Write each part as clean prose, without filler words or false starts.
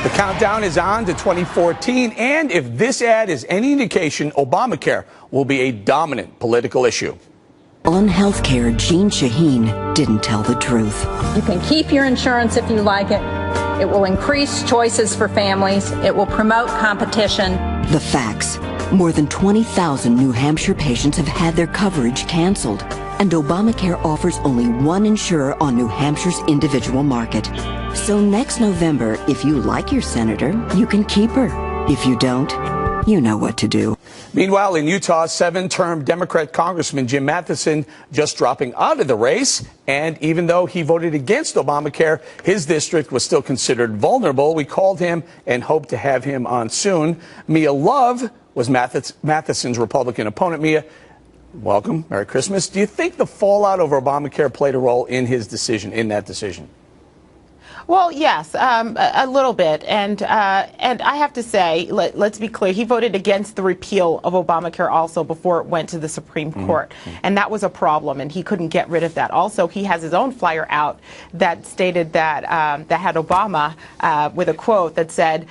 The countdown is on to 2014, and if this ad is any indication, Obamacare will be a dominant political issue. On healthcare, Jean Shaheen didn't tell the truth. You can keep your insurance if you like it. It will increase choices for families. It will promote competition. The facts. More than 20,000 New Hampshire patients have had their coverage canceled, and Obamacare offers only one insurer on New Hampshire's individual market. So next November, if you like your senator, you can keep her. If you don't, you know what to do. Meanwhile, in Utah, 7-term Democrat Congressman Jim Matheson just dropping out of the race. And even though he voted against Obamacare, his district was still considered vulnerable. We called him and hope to have him on soon. Mia Love was Matheson's Republican opponent. Mia, welcome. Merry Christmas. Do you think the fallout over Obamacare played a role in his decision, in that decision? Well, yes, a little bit, and I have to say, let's be clear. He voted against the repeal of Obamacare also before it went to the Supreme Court, and that was a problem, and he couldn't get rid of that. Also, he has his own flyer out that stated that that had Obama with a quote that said,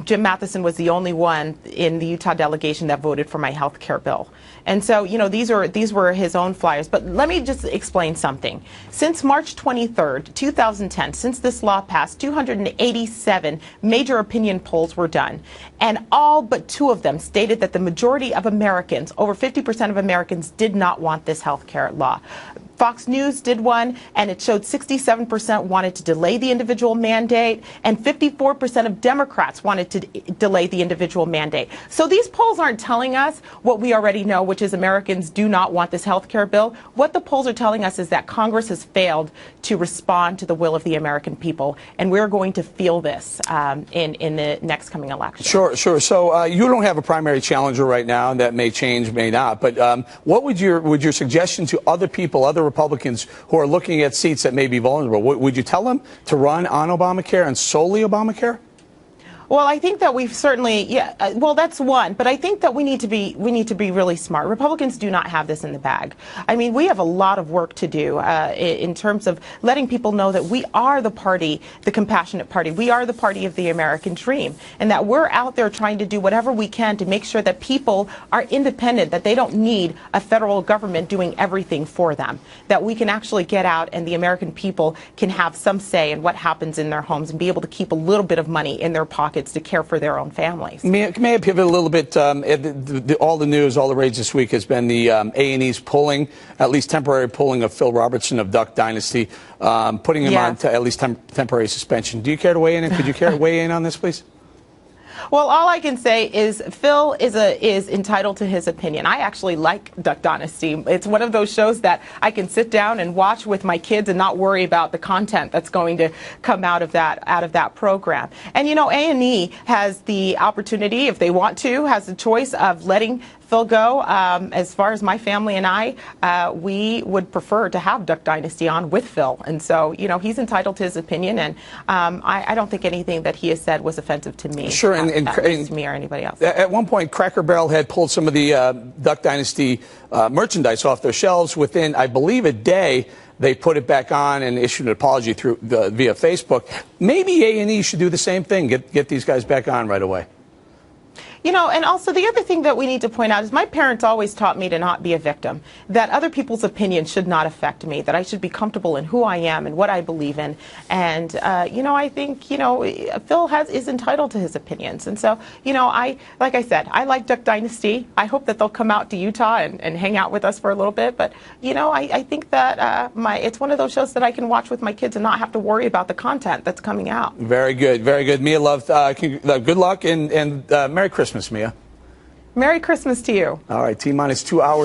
"Jim Matheson was the only one in the Utah delegation that voted for my health care bill." And so, you know, these were his own flyers. But let me just explain something. Since March 23rd, 2010, since this law passed, 287 major opinion polls were done. And all but 2 of them stated that the majority of Americans, over 50% of Americans, did not want this health care law. Fox News did one, and it showed 67% wanted to delay the individual mandate, and 54% of Democrats wanted to delay the individual mandate. So these polls aren't telling us what we already know, which is Americans do not want this health care bill. What the polls are telling us is that Congress has failed to respond to the will of the American people, and we're going to feel this in the next coming election. Sure. So you don't have a primary challenger right now, and that may change, may not. But what would your suggestion to other people, other Republicans who are looking at seats that may be vulnerable, would you tell them to run on Obamacare and solely Obamacare? Well, I think that we've certainly, well, that's one, but I think that we need to be really smart. Republicans do not have this in the bag. I mean, we have a lot of work to do in terms of letting people know that we are the party, the compassionate party. We are the party of the American dream, and that we're out there trying to do whatever we can to make sure that people are independent, that they don't need a federal government doing everything for them, that we can actually get out and the American people can have some say in what happens in their homes and be able to keep a little bit of money in their pockets to care for their own families. May I pivot a little bit? All the news, all the rage this week has been the A&E's pulling, at least temporary pulling of Phil Robertson of Duck Dynasty, putting him on to at least temporary suspension. Do you care to weigh in? Could you care to weigh in on this, please? Well, all I can say is Phil is entitled to his opinion. I actually like Duck Dynasty. It's one of those shows that I can sit down and watch with my kids and not worry about the content that's going to come out of that program. And you know, A&E has the opportunity, if they want to, has the choice of letting Phil go. As far as my family and I, we would prefer to have Duck Dynasty on with Phil. And so, you know, he's entitled to his opinion, and I don't think anything that he has said was offensive to me. Sure, and to me or anybody else. At one point, Cracker Barrel had pulled some of the Duck Dynasty merchandise off their shelves. Within, I believe, a day, they put it back on and issued an apology via Facebook. Maybe A&E should do the same thing. Get these guys back on right away. You know, and also the other thing that we need to point out is my parents always taught me to not be a victim, that other people's opinions should not affect me, that I should be comfortable in who I am and what I believe in. And, you know, I think, you know, Phil is entitled to his opinions. And so, you know, like I said, I like Duck Dynasty. I hope that they'll come out to Utah and hang out with us for a little bit. But, you know, I think that it's one of those shows that I can watch with my kids and not have to worry about the content that's coming out. Very good. Very good. Mia Love, good luck and Merry Christmas, Mia. Merry Christmas to you. All right, T-minus 2 hours.